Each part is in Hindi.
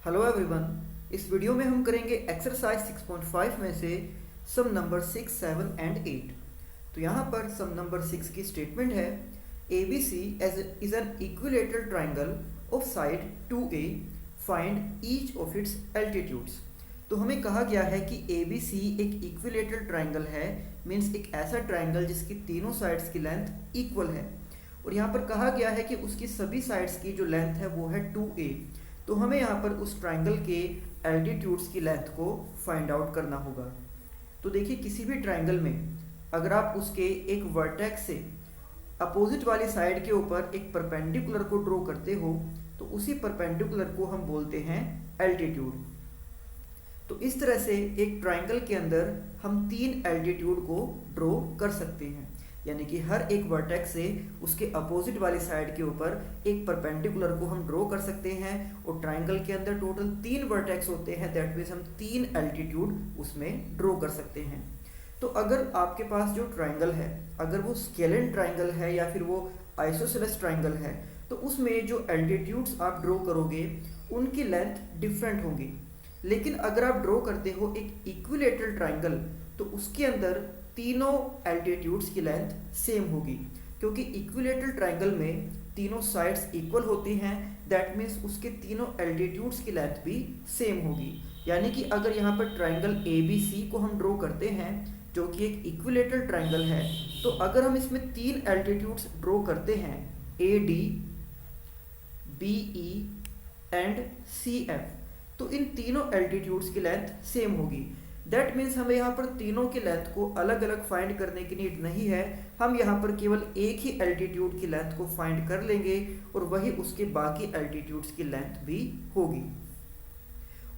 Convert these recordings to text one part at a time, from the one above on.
Hello everyone. इस वीडियो में हम करेंगे एक्सरसाइज 6.5 में से सम नंबर 6, 7 एंड 8। तो यहाँ पर सम नंबर 6 की स्टेटमेंट है ABC is an equilateral triangle of side 2A, find each of its altitudes. तो हमें कहा गया है कि ABC एक इक्विलेटरल ट्राइंगल है, मीन्स एक ऐसा ट्राइंगल जिसकी तीनों साइड्स की लेंथ इक्वल है। और यहाँ पर कहा गया है कि उसकी सभी साइड्स की जो लेंथ है वो है 2A। तो हमें यहाँ पर उस ट्राइंगल के एल्टीट्यूड्स की लेंथ को फाइंड आउट करना होगा। तो देखिए, किसी भी ट्राइंगल में अगर आप उसके एक वर्टेक्स से अपोजिट वाली साइड के ऊपर एक परपेंडिकुलर को ड्रॉ करते हो तो उसी परपेंडिकुलर को हम बोलते हैं एल्टीट्यूड। तो इस तरह से एक ट्राइंगल के अंदर हम तीन एल्टीट्यूड को ड्रॉ कर सकते हैं, यानी कि हर एक वर्टेक्स से उसके अपोजिट वाली साइड के ऊपर एक परपेंडिकुलर को हम ड्रॉ कर सकते हैं। और ट्राइंगल के अंदर टोटल तीन वर्टेक्स होते हैं, दैट मीन्स हम तीन एल्टीट्यूड उसमें ड्रॉ कर सकते हैं। तो अगर आपके पास जो ट्राइंगल है, अगर वो स्केलेन ट्राइंगल है या फिर वो आइसोसेलेस ट्राइंगल है, तो उसमें जो एल्टीट्यूड्स आप ड्रॉ करोगे उनकी लेंथ डिफरेंट होगी। लेकिन अगर आप ड्रॉ करते हो एक इक्विलेटरल ट्राइंगल तो उसके अंदर तीनों एल्टीट्यूड्स की लेंथ सेम होगी, क्योंकि इक्विलेटरल ट्राइंगल में तीनों साइड्स इक्वल होती हैं, दैट मीन्स उसके तीनों एल्टीट्यूड्स की लेंथ भी सेम होगी। यानी कि अगर यहाँ पर ट्राइंगल ABC को हम ड्रॉ करते हैं जो कि एक इक्विलेटरल ट्राइंगल है, तो अगर हम इसमें तीन एल्टीट्यूड्स ड्रॉ करते हैं AD, BE एंड CF, तो इन तीनों एल्टीट्यूड्स की लेंथ सेम होगी। दैट मीन्स हमें यहाँ पर तीनों की लेंथ को अलग अलग फाइंड करने की नीड नहीं है, हम यहाँ पर केवल एक ही एल्टीट्यूड की लेंथ को फाइंड कर लेंगे और वही उसके बाकी एल्टीट्यूड्स की लेंथ भी होगी।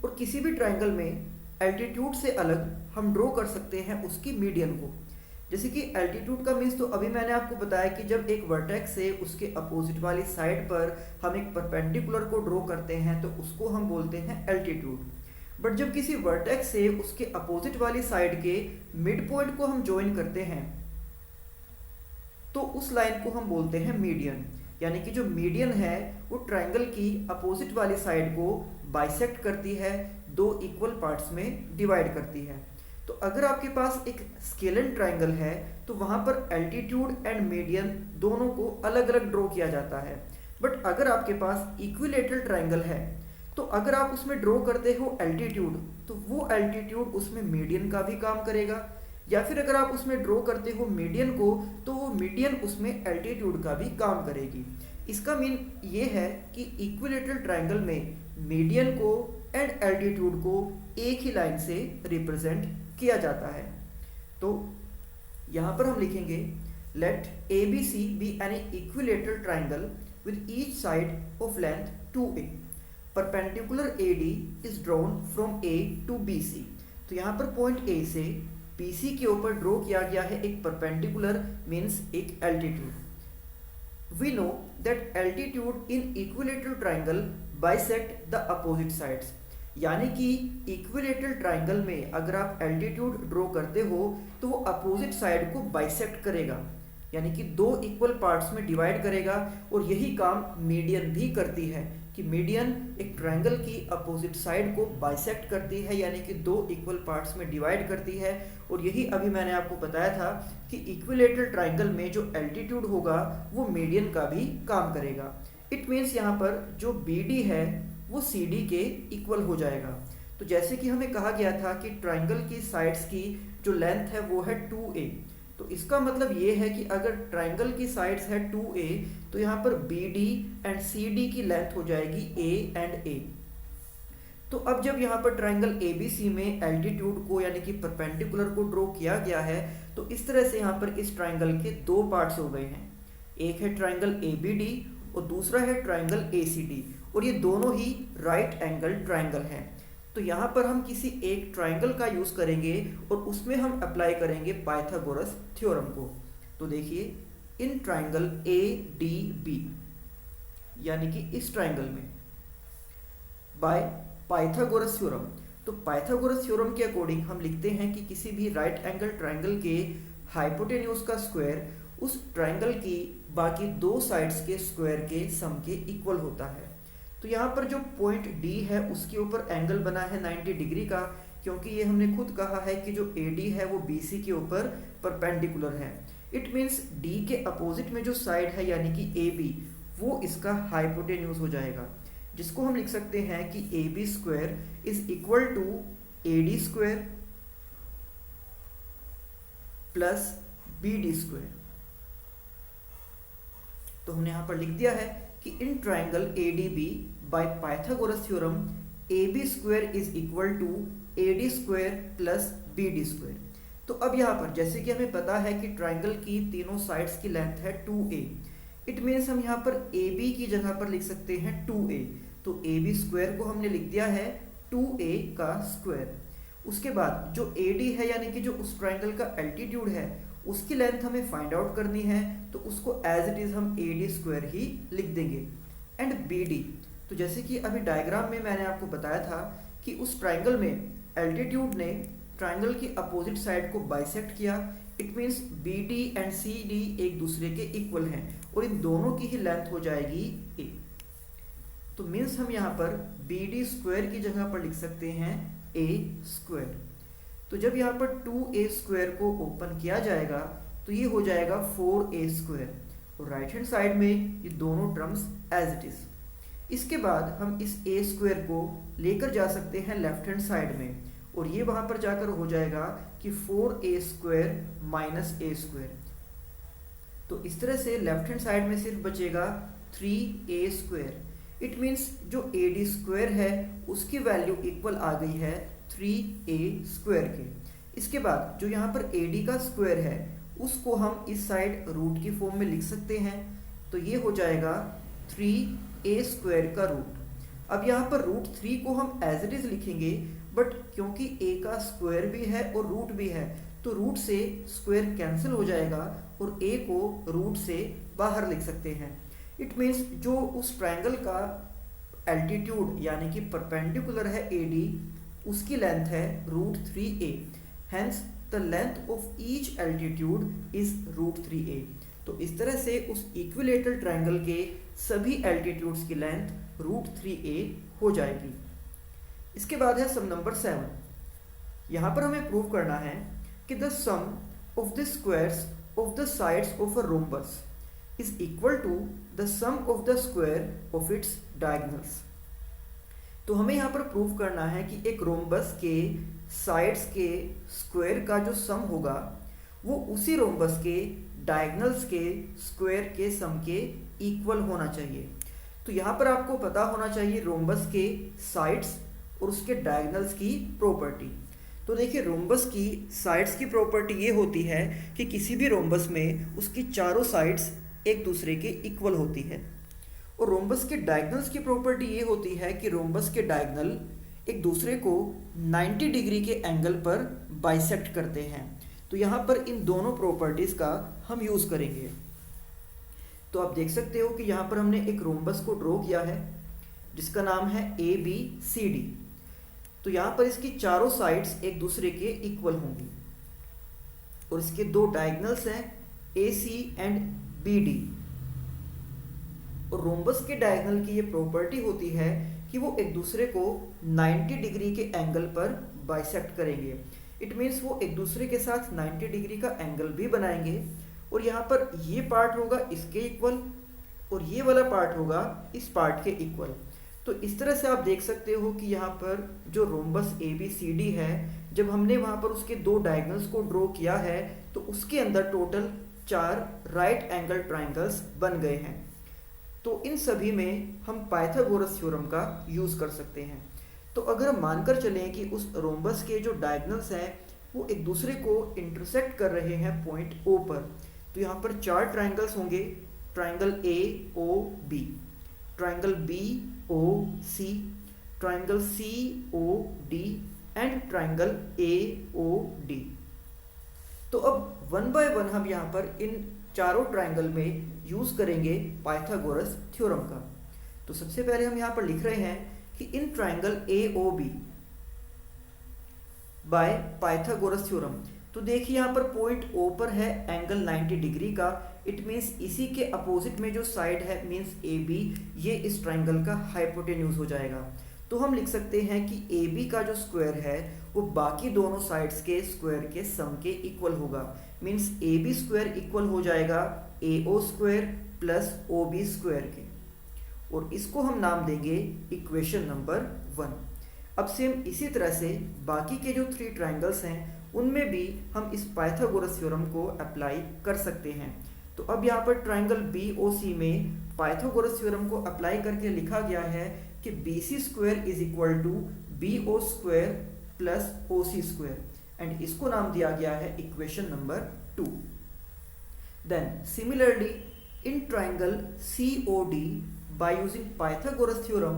और किसी भी ट्राइंगल में एल्टीट्यूड से अलग हम ड्रॉ कर सकते हैं उसकी मीडियन को। जैसे कि एल्टीट्यूड का मीन्स तो अभी मैंने आपको बताया कि जब एक वर्टेक्स से उसके अपोजिट वाली साइड पर हम एक परपेंडिकुलर को ड्रॉ करते हैं तो उसको हम बोलते हैं एल्टीट्यूड। बट जब किसी वर्टेक्स से उसके अपोजिट वाली साइड के मिड पॉइंट को हम ज्वाइन करते हैं तो उस लाइन को हम बोलते हैं मीडियन। यानी कि जो मीडियन है वो ट्राइंगल की अपोजिट वाली साइड को बाइसेक्ट करती है, दो इक्वल पार्ट्स में डिवाइड करती है। तो अगर आपके पास एक स्केलेन ट्राइंगल है तो वहां पर एल्टीट्यूड एंड मीडियन दोनों को अलग अलग ड्रॉ किया जाता है। बट अगर आपके पास इक्विलेटरल ट्राइंगल है तो अगर आप उसमें ड्रॉ करते हो एल्टीट्यूड तो वो एल्टीट्यूड उसमें मीडियन का भी काम करेगा, या फिर अगर आप उसमें ड्रॉ करते हो मीडियन को तो वो मीडियन उसमें एल्टीट्यूड का भी काम करेगी। इसका मीन ये है कि इक्विलेटरल ट्राइंगल में मीडियन को एंड एल्टीट्यूड को एक ही लाइन से रिप्रेजेंट किया जाता है। तो यहाँ पर हम लिखेंगे let ABC be an equilateral triangle with each side of length 2A। Perpendicular AD is drawn from A to BC। तो यहाँ पर पॉइंट A से BC के ऊपर ड्रॉ किया गया है एक परपेंडिकुलर, मीन्स एक altitude. We know that altitude in equilateral triangle bisect the opposite sides. यानी कि इक्विलेटरल ट्राइंगल में अगर आप एल्टीट्यूड ड्रॉ करते हो तो वो अपोजिट साइड को बाइसेक्ट करेगा, यानी कि दो इक्वल पार्ट्स में डिवाइड करेगा। और यही काम मीडियन भी करती है कि मीडियन एक ट्राइंगल की अपोजिट साइड को बाइसेक्ट करती है, यानी कि दो इक्वल पार्ट्स में डिवाइड करती है। और यही अभी मैंने आपको बताया था कि इक्विलेटरल ट्राइंगल में जो एल्टीट्यूड होगा वो मीडियन का भी काम करेगा। इट मीन्स यहाँ पर जो BD है वो CD के इक्वल हो जाएगा। तो जैसे कि हमें कहा गया था कि ट्राइंगल की साइड्स की जो लेंथ है वो है 2A, तो इसका मतलब ये है कि अगर ट्राइंगल की साइड्स है 2A तो यहाँ पर BD एंड CD की लेंथ हो जाएगी A एंड A। तो अब जब यहाँ पर ट्राइंगल ABC में एल्टीट्यूड को यानी कि परपेंडिकुलर को ड्रॉ किया गया है तो इस तरह से यहाँ पर इस ट्राइंगल के दो पार्ट्स हो गए हैं। एक है ट्राइंगल ABD और दूसरा है ट्राइंगल ACD, और ये दोनों ही राइट एंगल ट्राइंगल हैं। तो यहाँ पर हम किसी एक ट्राइंगल का यूज़ करेंगे और उसमें हम अप्लाई करेंगे पाइथागोरस थ्योरम को। तो देखिए, इन ट्राइंगल ADB यानी कि इस ट्राइंगल में बाय पाइथागोरस थ्योरम, तो पाइथागोरस थ्योरम के अकॉर्डिंग हम लिखते हैं कि किसी भी राइट एंगल ट्राइंगल के हाइपोटेन्यूज का स्क्वायर उस ट्राइंगल की बाकी दो साइड्स के स्क्वायर के सम के इक्वल होता है। तो यहाँ पर जो पॉइंट डी है उसके ऊपर एंगल बना है 90 डिग्री का, क्योंकि ये हमने खुद कहा है कि जो AD है वो BC के ऊपर परपेंडिकुलर है। इट मीन्स D के अपोजिट में जो साइड है यानी कि AB, वो इसका हाइपोटेन्यूज हो जाएगा, जिसको हम लिख सकते हैं कि AB square is equal to AD square plus BD square. तो हमने यहाँ पर लिख दिया है कि in triangle ADB by Pythagoras theorem AB square is equal to AD square plus BD square. तो अब यहाँ पर जैसे कि हमें पता है कि ट्राइंगल की तीनों साइड्स की लेंथ है 2A, इट मीन्स हम यहाँ पर AB की जगह पर लिख सकते हैं 2A। तो AB स्क्वायर को हमने लिख दिया है 2A का स्क्वायर। उसके बाद जो AD है यानी कि जो उस ट्राइंगल का एल्टीट्यूड है उसकी लेंथ हमें फाइंड आउट करनी है, तो उसको एज इट इज हम AD स्क्वायर ही लिख देंगे। एंड BD, तो जैसे कि अभी डायग्राम में मैंने आपको बताया था कि उस ट्राइंगल में एल्टीट्यूड ने ट्राइंगल की अपोजिट साइड को बाइसेक्ट किया, it means BD and CD एक दूसरे के इक्वल हैं और इन दोनों की ही लेंथ हो जाएगी A। तो मीन्स हम यहाँ पर BD स्क्वायर की जगह पर लिख सकते हैं A स्क्वायर। तो जब यहाँ पर 2A स्क्वायर को ओपन किया जाएगा तो ये हो जाएगा 4A स्क्वायर और राइट हैंड साइड में ये दोनों टर्म्स एज इट इज। इसके बाद हम इस A स्क्वायर को लेकर जा सकते हैं लेफ्ट हैंड साइड में और ये वहाँ पर जाकर हो जाएगा कि 4A square minus A square. तो इस तरह से लेफ्ट हैंड साइड में सिर्फ बचेगा 3A स्क्वायर। इट मीन्स जो AD स्क्वायर है उसकी वैल्यू इक्वल आ गई है 3A स्क्वायर के। इसके बाद जो यहाँ पर AD का स्क्वायर है उसको हम इस साइड रूट की फॉर्म में लिख सकते हैं, तो ये हो जाएगा 3A स्क्वायर का रूट। अब यहाँ पर रूट 3 को हम एज इट इज लिखेंगे, बट क्योंकि A का स्क्वायर भी है और रूट भी है तो रूट से स्क्वायर कैंसिल हो जाएगा और A को रूट से बाहर लिख सकते हैं। इट मीन्स जो उस ट्राइंगल का एल्टीट्यूड यानी कि परपेंडिकुलर है AD, उसकी लेंथ है root 3A। Hence the length of each altitude is root 3A। तो इस तरह से उस इक्विलेटरल ट्राइंगल के सभी एल्टीट्यूड्स की लेंथ रूट 3A हो जाएगी। इसके बाद है सम नंबर 7। यहाँ पर हमें प्रूव करना है कि the sum of the squares of the sides of a rhombus is equal to the sum of the square of its diagonals. तो हमें यहाँ पर प्रूव करना है कि एक रोम्बस के साइड्स के स्क्वायर का जो सम होगा वो उसी रोम्बस के डायगोनल्स के स्क्वायर के सम के इक्वल होना चाहिए। तो यहाँ पर आपको पता होना चाहिए रोम्बस के साइड्स और उसके डायगोनल्स की प्रॉपर्टी। तो देखिए रोम्बस की साइड्स की प्रॉपर्टी ये होती है कि किसी भी रोम्बस में उसकी चारों साइड्स एक दूसरे के इक्वल होती है, और रोम्बस के डायगोनल्स की प्रॉपर्टी ये होती है कि रोम्बस के डायगोनल एक दूसरे को 90 डिग्री के एंगल पर बाइसेक्ट करते हैं। तो यहाँ पर इन दोनों प्रॉपर्टीज़ का हम यूज़ करेंगे। तो आप देख सकते हो कि यहाँ पर हमने एक रोम्बस को ड्रॉ किया है जिसका नाम है ABCD। तो यहाँ पर इसकी चारों साइड्स एक दूसरे के इक्वल होंगी और इसके दो डायगोनल्स हैं AC एंड BD। और रोम्बस के डायगोनल की ये प्रॉपर्टी होती है कि वो एक दूसरे को 90 डिग्री के एंगल पर बाइसेक्ट करेंगे। इट मीन्स वो एक दूसरे के साथ 90 डिग्री का एंगल भी बनाएंगे, और यहाँ पर ये पार्ट होगा इसके इक्वल और ये वाला पार्ट होगा इस पार्ट के इक्वल। तो इस तरह से आप देख सकते हो कि यहाँ पर जो रोम्बस ABCD है, जब हमने वहाँ पर उसके दो डायगोनल्स को ड्रॉ किया है तो उसके अंदर टोटल 4 राइट एंगल ट्राइंगल्स बन गए हैं। तो इन सभी में हम पाइथागोरस थ्योरम का यूज़ कर सकते हैं। तो अगर हम मानकर चलें कि उस रोम्बस के जो डायगोनल्स हैं वो एक दूसरे को इंटरसेक्ट कर रहे हैं पॉइंट O पर, तो यहाँ पर 4 ट्राइंगल्स होंगे, triangle AOB, triangle BOC, triangle COD and triangle AOD। तो अब वन बाय वन हम यहाँ पर इन चारों ट्राइंगल में यूज़ करेंगे पाइथागोरस थ्योरम का। तो सबसे पहले हम यहाँ पर लिख रहे हैं कि in triangle AOB bye Pythagoras theorem तो देखिए यहाँ पर पॉइंट ओ पर है एंगल 90 डिग्री का, इट मीन्स इसी के अपोजिट में जो साइड है मीन्स ए बी, ये इस ट्राइंगल का हाइपोटेन्यूज हो जाएगा। तो हम लिख सकते हैं कि ए बी का जो स्क्वायर है वो बाकी दोनों साइड्स के स्क्वायर के सम के इक्वल होगा। Means A B square equal हो जाएगा A O square plus O B square के, और इसको हम नाम देंगे इक्वेशन नंबर 1। अब सेम इसी तरह से बाकी के जो 3 ट्राइंगल्स हैं उनमें भी हम इस पाइथागोरस थ्योरम को अप्लाई कर सकते हैं। तो अब यहाँ पर ट्राइंगल बी ओ सी में पाइथागोरस थ्योरम को अप्लाई करके लिखा गया है कि B C square is equal to B O square plus O C square, and इसको नाम दिया गया है equation number 2। Then similarly in triangle C O D by using Pythagoras theorem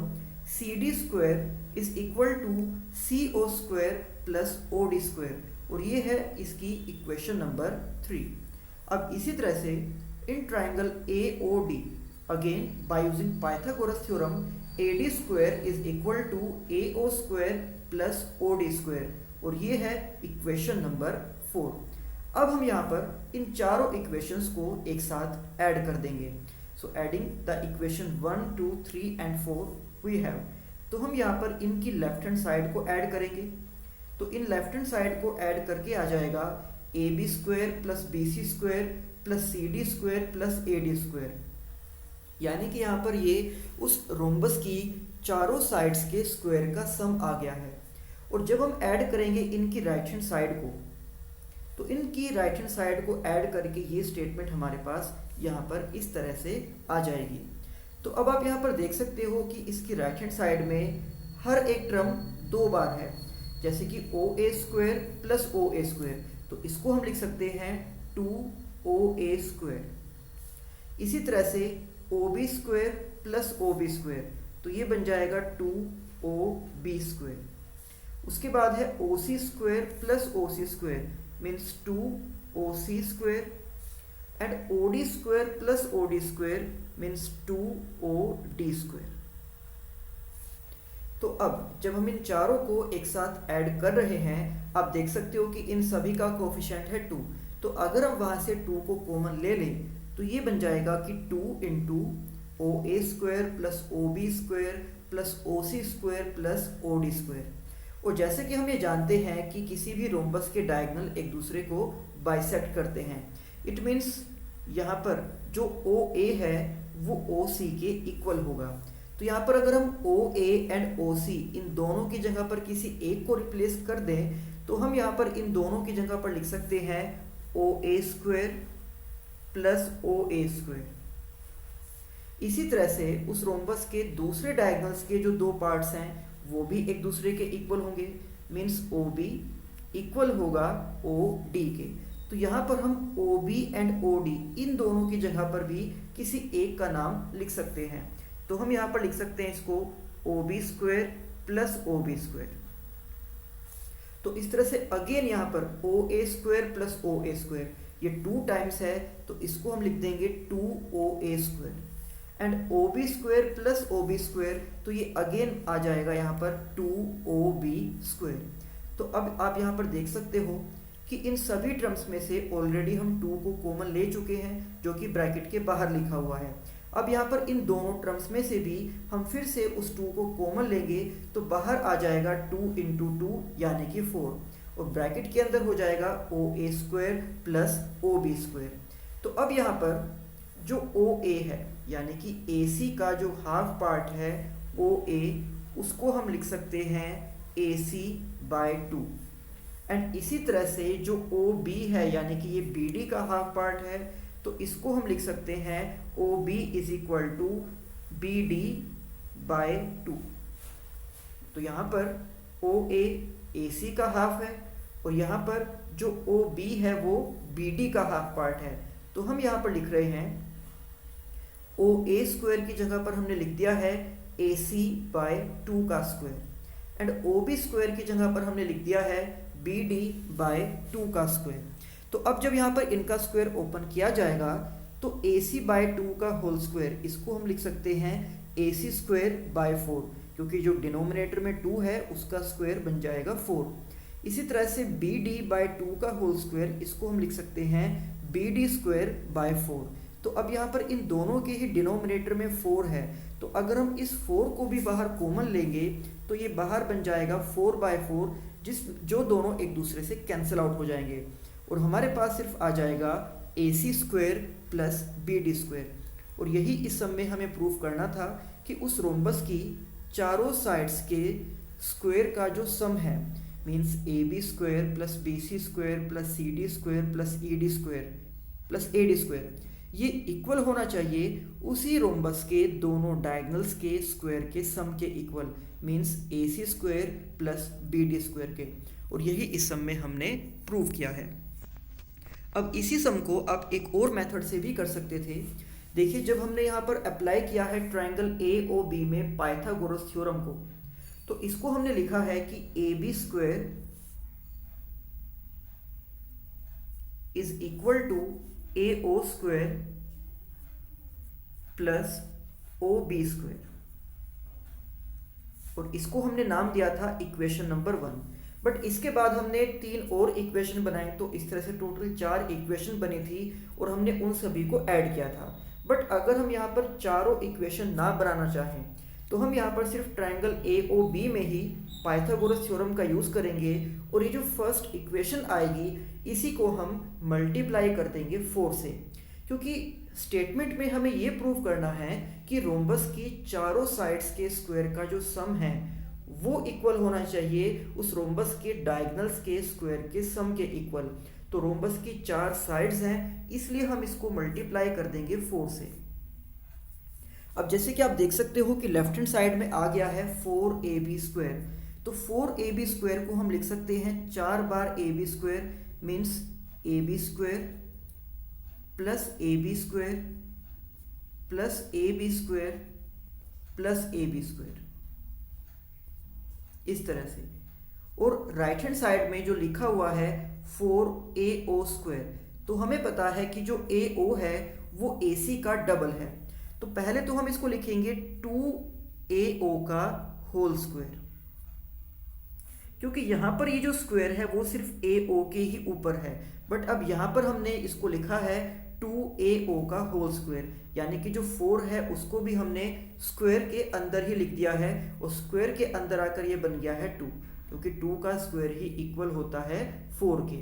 CD square is equal to CO square plus OD square, और ये है इसकी इक्वेशन नंबर 3। अब इसी तरह से in triangle AOD again by using Pythagoras theorem AD square is equal to AO square plus OD square, और ये है इक्वेशन नंबर 4। अब हम यहाँ पर इन चारों इक्वेशंस को एक साथ ऐड कर देंगे। So adding the equation 1, 2, 3 and 4 we have, तो हम यहाँ पर इनकी लेफ्ट हैंड साइड को ऐड करेंगे। तो इन लेफ्ट हैंड साइड को ऐड करके आ जाएगा A B square plus B C square plus C D square plus A D square, यानी कि यहाँ पर ये उस रोम्बस की चारों साइड्स के स्क्वायर का सम आ गया है। और जब हम ऐड करेंगे इनकी राइट हैंड साइड को, तो इनकी राइट हैंड साइड को ऐड करके ये स्टेटमेंट हमारे पास यहाँ पर इस तरह से आ जाएगी। तो अब आप यहाँ पर देख सकते हो कि इसकी राइट हैंड साइड में हर एक टर्म 2 बार है, जैसे कि O A square plus O A square, तो इसको हम लिख सकते हैं 2OA स्क्वायर। इसी तरह से O B square plus O B square, तो ये बन जाएगा 2OB स्क्वायर। उसके बाद है O C square plus O C square means 2OC square, and OD square plus OD square means 2OD square। तो अब जब हम इन चारों को एक साथ ऐड कर रहे हैं, आप देख सकते हो कि इन सभी का कोफिशिएंट है 2। तो अगर हम वहां से 2 को कॉमन ले लें तो ये बन जाएगा कि 2 into O A square plus O B square plus O C square plus O D square. और जैसे कि हम ये जानते हैं कि किसी भी रोम्बस के डायगोनल एक दूसरे को बाइसेक्ट करते हैं, इट मीन्स यहाँ पर जो ओ ए है वो ओ सी के इक्वल होगा। तो यहाँ पर अगर हम ओ ए एंड ओ सी इन दोनों की जगह पर किसी एक को रिप्लेस कर दें, तो हम यहाँ पर इन दोनों की जगह पर लिख सकते हैं O A square plus O A square. इसी तरह से उस रोम्बस के दूसरे डायगोनल्स के जो 2 पार्ट्स हैं वो भी एक दूसरे के इक्वल होंगे, मीन्स ओ बी इक्वल होगा ओ डी के। तो यहाँ पर हम O B and O D इन दोनों की जगह पर भी किसी एक का नाम लिख सकते हैं। तो हम यहाँ पर लिख सकते हैं इसको O B square plus O B square. तो इस तरह से अगेन यहाँ पर O A square plus O A square, ये 2 टाइम्स है, तो इसको हम लिख देंगे 2OA square. And O B square plus O B square, तो ये अगेन आ जाएगा यहाँ पर 2OB स्क्वायर। तो अब आप यहाँ पर देख सकते हो कि इन सभी टर्म्स में से ऑलरेडी हम 2 को कॉमन ले चुके हैं, जो कि ब्रैकेट के बाहर लिखा हुआ है। अब यहाँ पर इन दोनों टर्म्स में से भी हम फिर से उस 2 को कॉमन लेंगे, तो बाहर आ जाएगा 2 इंटू 2 यानी कि 4, और ब्रैकेट के अंदर हो जाएगा O A square plus O B square. तो अब यहाँ पर जो ओ ए है यानी कि ए सी का जो हाफ पार्ट है ओ ए, उसको हम लिख सकते हैं ए सी बाय 2। एंड इसी तरह से जो ओ बी है यानी कि ये बी डी का हाफ पार्ट है, तो इसको हम लिख सकते हैं O B is equal to B D by 2। तो यहाँ पर ओ ए सी का हाफ है, और यहाँ पर जो ओ बी है वो बी डी का हाफ पार्ट है। तो हम यहाँ पर लिख रहे हैं ओ ए स्क्वायर की जगह पर हमने लिख दिया है ए सी बाय 2 का square, and O B square की जगह पर हमने लिख दिया है बी डी बाय 2 का स्क्वायर। तो अब जब यहाँ पर इनका स्क्वायर ओपन किया जाएगा तो ए सी बाय 2 का होल स्क्वायर, इसको हम लिख सकते हैं ए सी स्क्वायर बाय 4, क्योंकि जो डिनोमिनेटर में 2 है उसका स्क्वायर बन जाएगा 4। इसी तरह से बी डी बाई 2 का होल स्क्वायर, इसको हम लिख सकते हैं बी डी स्क्वायर बाई 4। तो अब यहाँ पर इन दोनों के ही डिनोमिनेटर में 4 है, तो अगर हम इस 4 को भी बाहर कॉमन लेंगे तो ये बाहर बन जाएगा 4/4, जो दोनों एक दूसरे से कैंसिल आउट हो जाएंगे और हमारे पास सिर्फ आ जाएगा A C square plus B D square. और यही इस सम में हमें प्रूव करना था कि उस रोम्बस की चारों साइड्स के स्क्वायर का जो सम है, means A B square plus B C square plus C D square plus E D square plus A D square, ये इक्वल होना चाहिए उसी रोम्बस के दोनों डायगनल्स के स्क्वायर के सम के equal, means A C square plus B D square के। और यही इस सम में हमने प्रूव किया है। अब इसी सम को आप एक और मेथड से भी कर सकते थे। देखिए, जब हमने यहाँ पर अप्लाई किया है ट्रायंगल ए ओ बी में पाइथागोरस थ्योरम को, तो इसको हमने लिखा है कि A B square is equal to A O square plus O B square, और इसको हमने नाम दिया था इक्वेशन नंबर 1। बट इसके बाद हमने 3 और इक्वेशन बनाए, तो इस तरह से टोटल 4 इक्वेशन बनी थी और हमने उन सभी को ऐड किया था। बट अगर हम यहाँ पर चारों इक्वेशन ना बनाना चाहें तो हम यहाँ पर सिर्फ ट्रायंगल ए ओ बी में ही पाइथागोरस थ्योरम का यूज़ करेंगे और ये जो फर्स्ट इक्वेशन आएगी इसी को हम मल्टीप्लाई कर देंगे 4 से, क्योंकि स्टेटमेंट में हमें ये प्रूव करना है कि रोम्बस की चारों साइड्स के स्क्वायर का जो सम है वो इक्वल होना चाहिए उस रोम्बस के डायगनल्स के स्क्वायर के सम के इक्वल। तो रोम्बस की 4 साइड्स हैं, इसलिए हम इसको मल्टीप्लाई कर देंगे 4 से। अब जैसे कि आप देख सकते हो कि लेफ्ट हैंड साइड में आ गया है 4ab स्क्वायर, तो 4ab स्क्वायर को हम लिख सकते हैं 4 बार ab square, means ab square plus ab square plus ab square plus ab square, इस तरह से। और राइट हैंड साइड में जो लिखा हुआ है 4ao स्क्वायर, तो हमें पता है कि जो ao है वो ac का डबल है, तो पहले तो हम इसको लिखेंगे 2ao का होल स्क्वायर, क्योंकि यहाँ पर ये जो स्क्वायर है वो सिर्फ ao के ही ऊपर है। बट अब यहाँ पर हमने इसको लिखा है 2ao का होल स्क्वायर, यानी कि जो 4 है उसको भी हमने स्क्वायर के अंदर ही लिख दिया है और स्क्वायर के अंदर आकर ये बन गया है 2, क्योंकि 2 का स्क्वायर ही इक्वल होता है 4 के।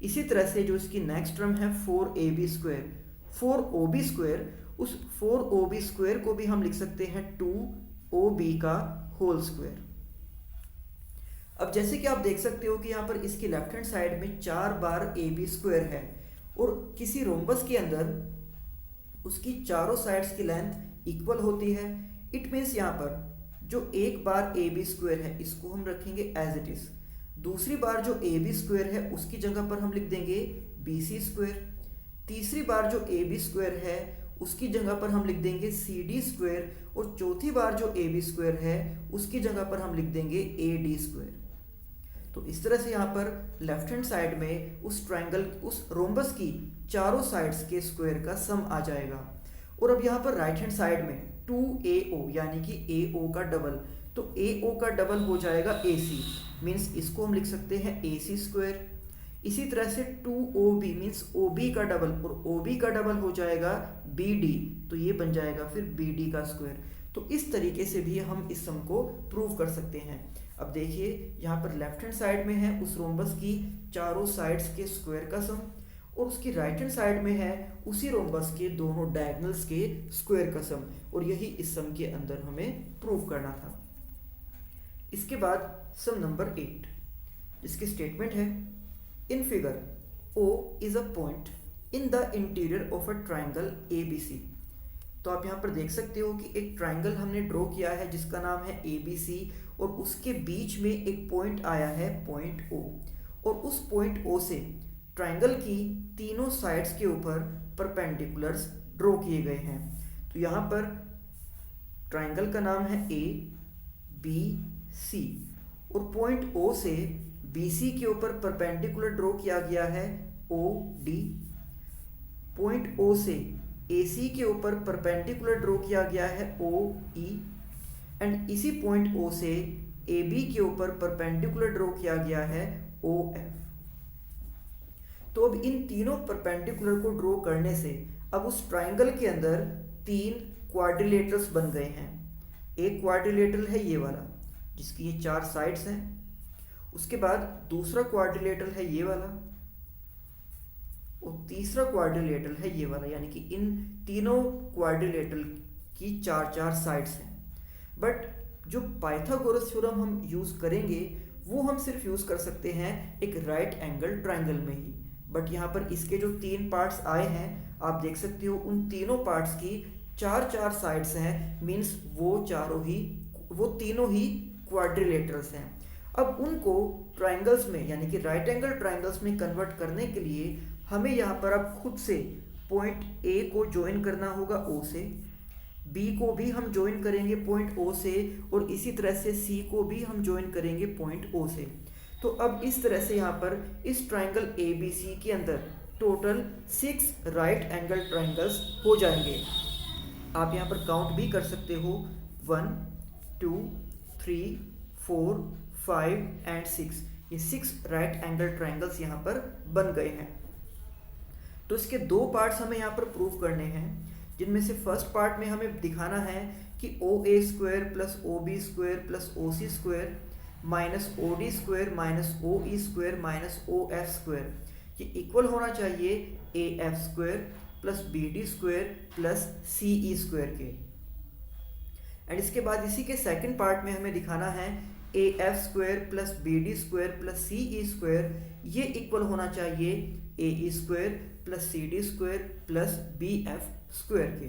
इसी तरह से जो इसकी नेक्स्ट टर्म है 4ab स्क्वायर, 4ob स्क्वायर, उस 4ob स्क्वायर को भी हम लिख सकते हैं 2ob का होल स्क्वायर। अब जैसे कि आप देख सकते हो कि यहाँ पर इसकी लेफ्ट हैंड साइड में 4 बार ab स्क्वायर है और किसी रोम्बस के अंदर उसकी चारों साइड्स की लेंथ इक्वल होती है। इट मीन्स यहाँ पर जो एक बार ab स्क्वायर है इसको हम रखेंगे एज इट इज, दूसरी बार जो ab स्क्वायर है उसकी जगह पर हम लिख देंगे bc स्क्वायर, तीसरी बार जो ab स्क्वायर है उसकी जगह पर हम लिख देंगे cd स्क्वायर, और चौथी बार जो ab स्क्वायर है उसकी जगह पर हम लिख देंगे ad स्क्वायर। तो इस तरह से यहाँ पर लेफ्ट हैंड साइड में उस ट्रायंगल, उस रोम्बस की चारों साइड्स के स्क्वायर का सम आ जाएगा। और अब यहाँ पर राइट हैंड साइड में 2ao यानी कि ao का डबल, तो ao का डबल हो जाएगा ac, मीन्स इसको हम लिख सकते हैं ac स्क्वायर। इसी तरह से 2ob मीन्स ob का डबल, और ob का डबल हो जाएगा bd, तो ये बन जाएगा फिर bd का स्क्वायर। तो इस तरीके से भी हम इस सम को प्रूव कर सकते हैं। अब देखिए यहाँ पर लेफ्ट हैंड साइड में है उस रोम्बस की चारों साइड्स के स्क्वायर का सम, और उसकी राइट हैंड साइड में है उसी रोम्बस के दोनों डायगोनल्स के स्क्वायर का सम, और यही इस सम के अंदर हमें प्रूव करना था। इसके बाद सम नंबर 8, जिसकी स्टेटमेंट है in figure O is a point in the interior of a triangle ABC। तो आप यहाँ पर देख सकते हो कि एक ट्राइंगल हमने ड्रॉ किया है जिसका नाम है ABC, और उसके बीच में एक पॉइंट आया है पॉइंट O, और उस पॉइंट O से ट्राइंगल की तीनों साइड्स के ऊपर परपेंडिकुलर्स ड्रॉ किए गए हैं। तो यहाँ पर ट्राइंगल का नाम है ABC, और पॉइंट O से BC के ऊपर परपेंडिकुलर ड्रॉ किया गया है OD, पॉइंट O से AC के ऊपर परपेंडिकुलर ड्रॉ किया गया है OE, एंड इसी पॉइंट O से AB के ऊपर परपेंडिकुलर ड्रॉ किया गया है ओ एफ। तो अब इन तीनों परपेंडिकुलर को ड्रॉ करने से अब उस ट्राइंगल के अंदर 3 क्वाड्रिलेटरल्स बन गए हैं। एक क्वाड्रिलेटरल है ये वाला जिसकी ये 4 साइड्स हैं, उसके बाद दूसरा क्वाड्रिलेटरल है ये वाला, और तीसरा क्वाड्रिलेटरल है ये वाला, यानी कि इन तीनों क्वाड्रिलेटरल की 4 साइड्स हैं। बट जो पाइथागोरस थ्योरम हम यूज़ करेंगे वो हम सिर्फ यूज़ कर सकते हैं एक राइट एंगल ट्राइंगल में ही। बट यहाँ पर इसके जो 3 पार्ट्स आए हैं आप देख सकते हो, उन तीनों पार्ट्स की 4 साइड्स हैं, मीन्स वो तीनों ही क्वाड्रिलेटरल्स हैं। अब उनको ट्राइंगल्स में यानी कि राइट एंगल ट्राइंगल्स में कन्वर्ट करने के लिए हमें यहाँ पर अब खुद से पॉइंट ए को ज्वाइन करना होगा ओ से, बी को भी हम ज्वाइन करेंगे पॉइंट ओ से, और इसी तरह से सी को भी हम ज्वाइन करेंगे पॉइंट ओ से। तो अब इस तरह से यहाँ पर इस ट्राइंगल ए बी सी के अंदर टोटल 6 राइट एंगल ट्राइंगल्स हो जाएंगे। आप यहाँ पर काउंट भी कर सकते हो, 1 2 3 4 5 एंड 6, ये 6 राइट एंगल ट्राइंगल्स यहाँ पर बन गए हैं। तो इसके 2 पार्ट्स हमें यहाँ पर प्रूव करने हैं, जिनमें से फर्स्ट पार्ट में हमें दिखाना है कि O A square plus O B square plus O C square minus O D square minus O E square minus O F square ये इक्वल होना चाहिए A F square plus B D square plus C E square के। एंड इसके बाद इसी के सेकंड पार्ट में हमें दिखाना है A F square plus B D square plus C E square ये इक्वल होना चाहिए A E square plus C D square plus B F square के।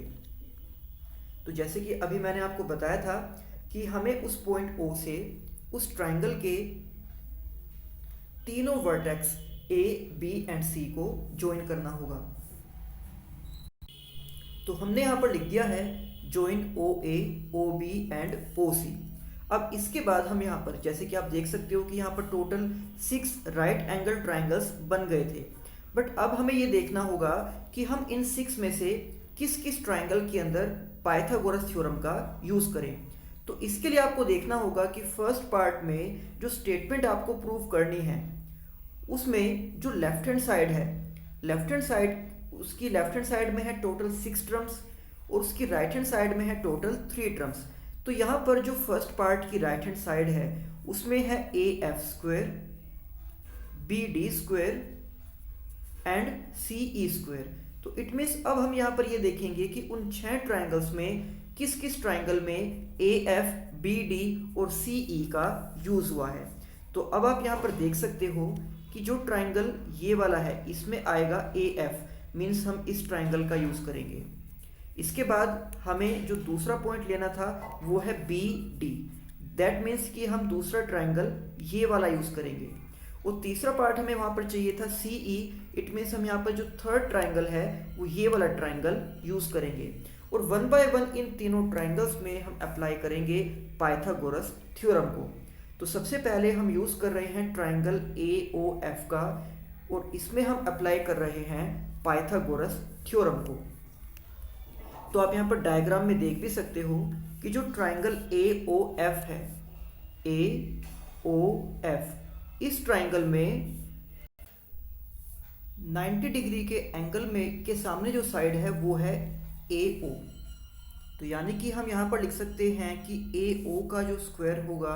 तो जैसे कि अभी मैंने आपको बताया था कि हमें उस पॉइंट ओ से उस ट्राइंगल के तीनों वर्टेक्स ए बी एंड सी को ज्वाइन करना होगा। तो हमने यहां पर लिख दिया है join O A O B and O C. अब इसके बाद हम यहाँ पर जैसे कि आप देख सकते हो कि यहाँ पर टोटल 6 राइट एंगल ट्राइंगल्स बन गए थे। बट अब हमें ये देखना होगा कि हम इन 6 में से किस किस ट्राइंगल के अंदर पाइथागोरस थ्योरम का यूज़ करें। तो इसके लिए आपको देखना होगा कि फर्स्ट पार्ट में जो स्टेटमेंट आपको प्रूव करनी है उसमें जो लेफ्ट हैंड साइड है, उसकी लेफ्ट हैंड साइड में है टोटल 6 टर्म्स और उसकी राइट हैंड साइड में है टोटल 3 टर्म्स। तो यहाँ पर जो फर्स्ट पार्ट की राइट हैंड साइड है उसमें है A F square B D square and C E square. तो इट मीन्स अब हम यहाँ पर ये देखेंगे कि उन 6 ट्राइंगल्स में किस किस ट्राइंगल में ए एफ बी डी और सी ई का यूज़ हुआ है। तो अब आप यहाँ पर देख सकते हो कि जो ट्राइंगल ये वाला है इसमें आएगा ए एफ, मीन्स हम इस ट्राइंगल का यूज़ करेंगे। इसके बाद हमें जो दूसरा पॉइंट लेना था वो है बी डी, दैट मीन्स कि हम दूसरा ट्राइंगल ये वाला यूज़ करेंगे। और तीसरा पार्ट हमें वहाँ पर चाहिए था सी ई, इट मीन्स हम यहाँ पर जो थर्ड ट्राइंगल है वो ये वाला ट्राइंगल यूज़ करेंगे। और 1 बाय 1 इन तीनों ट्राइंगल्स में हम अप्लाई करेंगे पाइथागोरस थ्योरम को। तो सबसे पहले हम यूज़ कर रहे हैं ट्राइंगल ए ओ एफ का, और इसमें हम अप्लाई कर रहे हैं पाइथागोरस थ्योरम को। तो आप यहाँ पर डायग्राम में देख भी सकते हो कि जो ट्राइंगल ए ओ एफ है, ए ओ एफ, इस ट्राइंगल में 90 डिग्री के एंगल में के सामने जो साइड है वो है ए ओ। तो यानी कि हम यहाँ पर लिख सकते हैं कि ए ओ का जो स्क्वायर होगा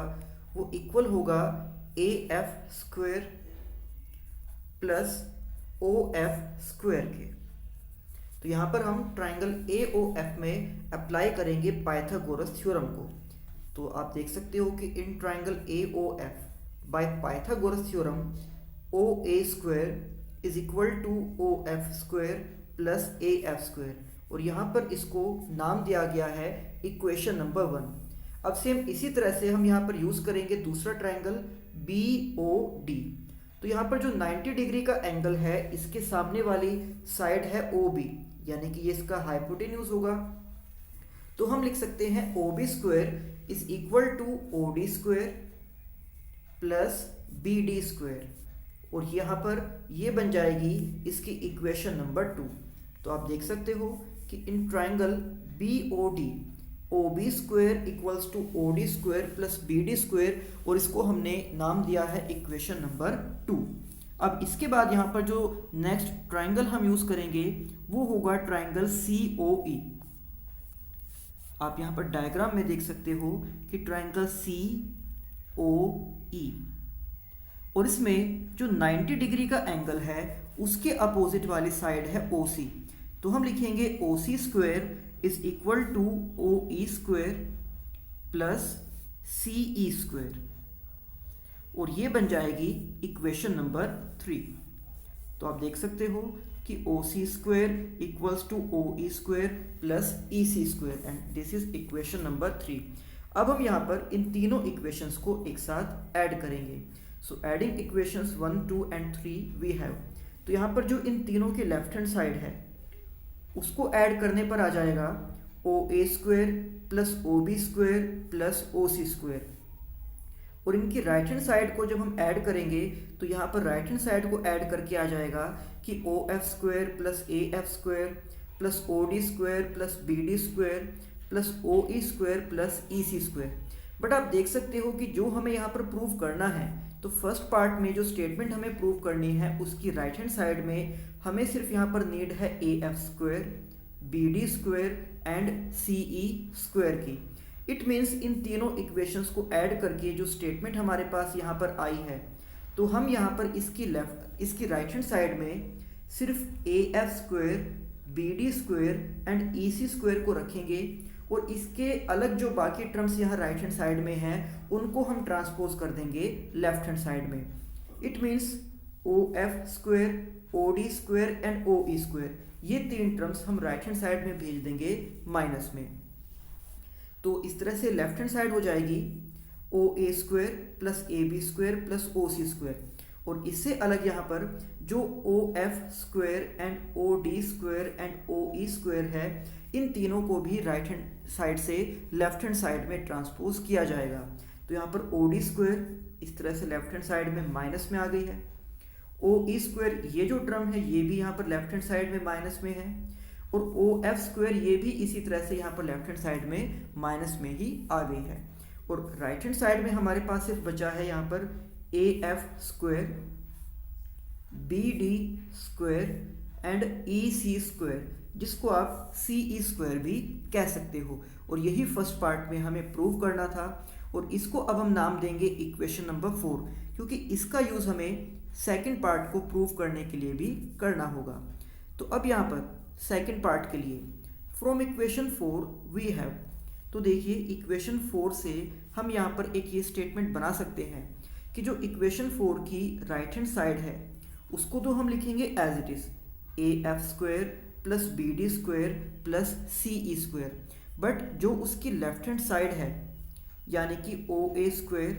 वो इक्वल होगा A F square plus O F square के। तो यहाँ पर हम ट्राइंगल ए ओ एफ में अप्लाई करेंगे पाइथागोरस थ्योरम को। तो आप देख सकते हो कि in triangle A O F by Pythagoras theorem O A square is equal to O F square plus A F square, और यहाँ पर इसको नाम दिया गया है इक्वेशन नंबर 1। अब सेम इसी तरह से हम यहाँ पर यूज़ करेंगे दूसरा ट्राइंगल बी ओ डी। तो यहाँ पर जो 90 डिग्री का एंगल है इसके सामने वाली साइड है ओ बी, यानी कि ये इसका हाइपोटेन्यूज होगा। तो हम लिख सकते हैं O B square is equal to O D square plus B D square, और यहाँ पर ये बन जाएगी इसकी इक्वेशन नंबर 2। तो आप देख सकते हो कि in triangle B O D O B square equals to O D square plus B D square, और इसको हमने नाम दिया है इक्वेशन नंबर 2। अब इसके बाद यहाँ पर जो नेक्स्ट ट्राइंगल हम यूज़ करेंगे वो होगा ट्राइंगल सी ओ ई। आप यहाँ पर डायग्राम में देख सकते हो कि ट्राइंगल सी ओ ई, और इसमें जो 90 डिग्री का एंगल है उसके अपोजिट वाली साइड है ओ सी। तो हम लिखेंगे O C square is equal to O E square plus C E square, और ये बन जाएगी इक्वेशन नंबर 3। तो आप देख सकते हो कि O C square equals to O E square plus E C square, and this is equation number 3। अब हम यहाँ पर इन तीनों इक्वेशंस को एक साथ ऐड करेंगे। So adding equations 1, 2 and 3 we have. तो यहाँ पर जो इन तीनों की लेफ्ट हैंड साइड है उसको ऐड करने पर आ जाएगा O A square plus O B square plus O C square, और इनकी राइट हैंड साइड को जब हम ऐड करेंगे तो यहाँ पर राइट हैंड साइड को ऐड करके आ जाएगा कि O F square plus A F square plus O D square plus B D square plus O E square plus E C square. But आप देख सकते हो कि जो हमें यहाँ पर प्रूव करना है, तो फर्स्ट पार्ट में जो स्टेटमेंट हमें प्रूव करनी है उसकी राइट हैंड साइड में हमें सिर्फ यहाँ पर नीड है A F square, B D square and C E square की। इट मीन्स इन तीनों इक्वेशंस को ऐड करके जो स्टेटमेंट हमारे पास यहाँ पर आई है, तो हम यहाँ पर इसकी राइट हैंड साइड में सिर्फ A F square, B D square and E C square को रखेंगे, और इसके अलग जो बाकी टर्म्स यहाँ राइट हैंड साइड में हैं उनको हम ट्रांसपोज कर देंगे लेफ्ट हैंड साइड में। It means O F square, O D square and O E square, ये तीन टर्म्स हम राइट हैंड साइड में भेज देंगे माइनस में। तो इस तरह से लेफ्ट हैंड साइड हो जाएगी O A square plus A B square plus O C square, और इससे अलग यहाँ पर जो O F square and O D square and O E square है, इन तीनों को भी राइट हैंड साइड से लेफ्ट हैंड साइड में ट्रांसपोज किया जाएगा। तो यहाँ पर ओ डी स्क्वेयर इस तरह से लेफ्ट हैंड साइड में माइनस में आ गई है, ओ ई स्क्वेयर ये जो टर्म है ये भी यहाँ पर लेफ्ट हैंड साइड में माइनस में है, और ओ एफ स्क्वेयर ये भी इसी तरह से यहाँ पर लेफ्ट हैंड साइड में माइनस में ही आ गई है। और राइट हैंड साइड में हमारे पास सिर्फ बचा है यहाँ पर A F square, B D square and E C square, जिसको आप सी ई स्क्वेयर भी कह सकते हो। और यही फर्स्ट पार्ट में हमें प्रूव करना था, और इसको अब हम नाम देंगे इक्वेशन नंबर 4, क्योंकि इसका यूज़ हमें सेकंड पार्ट को प्रूव करने के लिए भी करना होगा। तो अब यहाँ पर सेकंड पार्ट के लिए फ्रॉम इक्वेशन 4 वी हैव, तो देखिए इक्वेशन 4 से हम यहाँ पर एक ये स्टेटमेंट बना सकते हैं कि जो इक्वेशन 4 की राइट हैंड साइड है उसको तो हम लिखेंगे as it is A F square plus B D square plus C E square, but जो उसकी लेफ्ट हैंड साइड है यानी कि O A square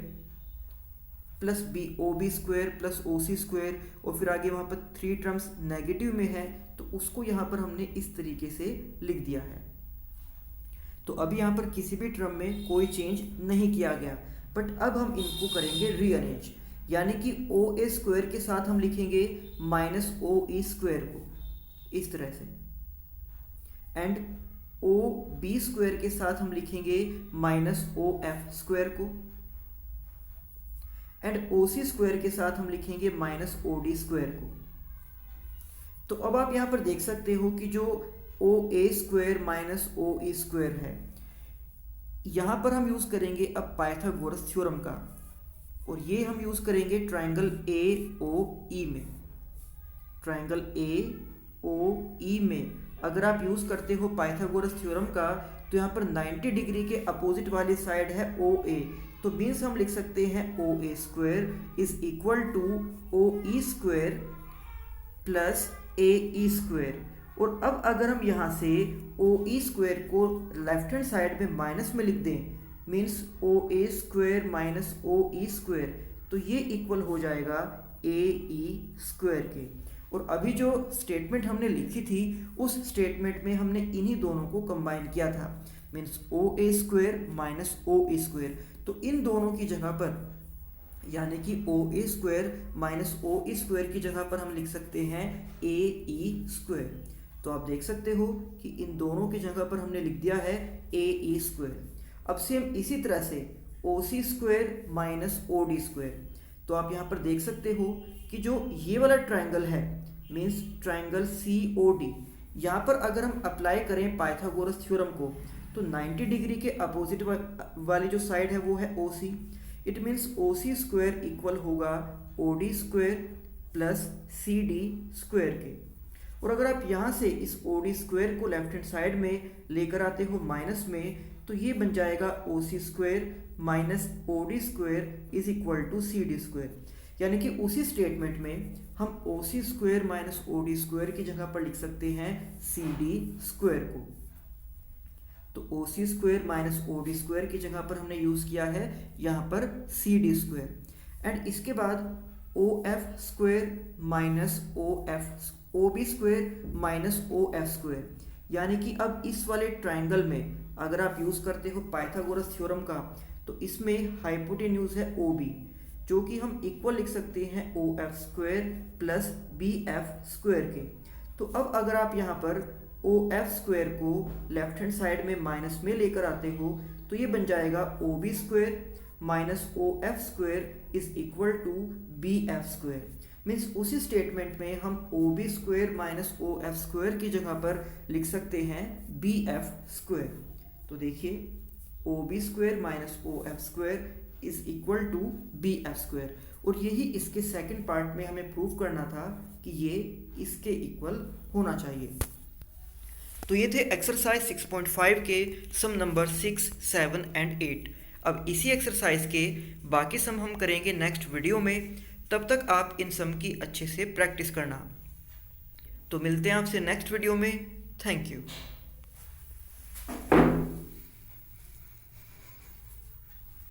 plus B O B square plus O C square, और फिर आगे वहाँ पर 3 टर्म्स नेगेटिव में है, तो उसको यहाँ पर हमने इस तरीके से लिख दिया है। तो अभी यहाँ पर किसी भी टर्म में कोई चेंज नहीं किया गया, बट अब हम इनको करेंगे रीअरेंज, यानी कि ओ ए स्क्वेयर के साथ हम लिखेंगे माइनस ओ ई स्क्वेयर को इस तरह से, एंड ओ बी स्क्वेयर के साथ हम लिखेंगे माइनस ओ एफ स्क्वेयर को, एंड ओ सी स्क्वेयर के साथ हम लिखेंगे माइनस ओ डी स्क्वेयर को। तो अब आप यहाँ पर देख सकते हो कि जो ओ A square minus O E square है, यहाँ पर हम यूज़ करेंगे अब पाइथागोरस थ्योरम का, और ये हम यूज़ करेंगे ट्राइंगल ए ओ ई में। ट्राइंगल ए ओ ई में अगर आप यूज़ करते हो पाइथागोरस थ्योरम का, तो यहाँ पर 90 डिग्री के अपोजिट वाली साइड है ओ ए, तो मीन्स हम लिख सकते हैं O A square is equal to O E square plus A E square. और अब अगर हम यहाँ से ओ ई स्क्वेयर को लेफ्ट हैंड साइड में माइनस में लिख दें, means O A square minus O E square, तो ये इक्वल हो जाएगा ए ई स्क्वेयर के। और अभी जो स्टेटमेंट हमने लिखी थी उस स्टेटमेंट में हमने इन्हीं दोनों को कंबाइन किया था, means O A square minus O E square. तो इन दोनों की जगह पर यानी कि O A square minus O E square की जगह पर हम लिख सकते हैं ए ई स्क्वेयर। तो आप देख सकते हो कि इन दोनों की जगह पर हमने लिख दिया है AE²। अब सेम इसी तरह से OC² माइनस OD²। तो आप यहाँ पर देख सकते हो कि जो ये वाला ट्रायंगल है मीन्स ट्रायंगल COD, यहाँ पर अगर हम अप्लाई करें पाइथागोरस थ्योरम को तो 90 डिग्री के अपोजिट वाली जो साइड है वो है OC। It means OC² equal होगा OD² प्लस CD² के। और अगर आप यहाँ से इस OD² को लेफ्ट हैंड साइड में लेकर आते हो माइनस में, तो ये बन जाएगा OC² minus OD² is equal to CD²। यानी कि उसी स्टेटमेंट में हम OC² माइनस OD² की जगह पर लिख सकते हैं CD² को। तो OC² माइनस OD² की जगह पर हमने यूज़ किया है यहाँ पर CD²। एंड इसके बाद OF² minus OB² minus OF²। यानी कि अब इस वाले ट्रायंगल में अगर आप यूज़ करते हो पाइथागोरस थ्योरम का तो इसमें हाइपोटेन्यूज है OB, जो कि हम इक्वल लिख सकते हैं OF² प्लस BF² के। तो अब अगर आप यहाँ पर OF² को लेफ्ट हैंड साइड में माइनस में लेकर आते हो तो ये बन जाएगा OB² minus OF² is equal to BF²। Means उसी स्टेटमेंट में हम OB² माइनस OF² की जगह पर लिख सकते हैं BF²। तो देखिए OB² minus OF² is equal to BF²। और यही इसके सेकंड पार्ट में हमें प्रूव करना था कि ये इसके इक्वल होना चाहिए। तो ये थे एक्सरसाइज 6.5 के सम नंबर 6, 7 एंड 8। अब इसी एक्सरसाइज के बाकी सम हम करेंगे नेक्स्ट वीडियो में। तब तक आप इन सम की अच्छे से प्रैक्टिस करना। तो मिलते हैं आपसे नेक्स्ट वीडियो में। Thank you.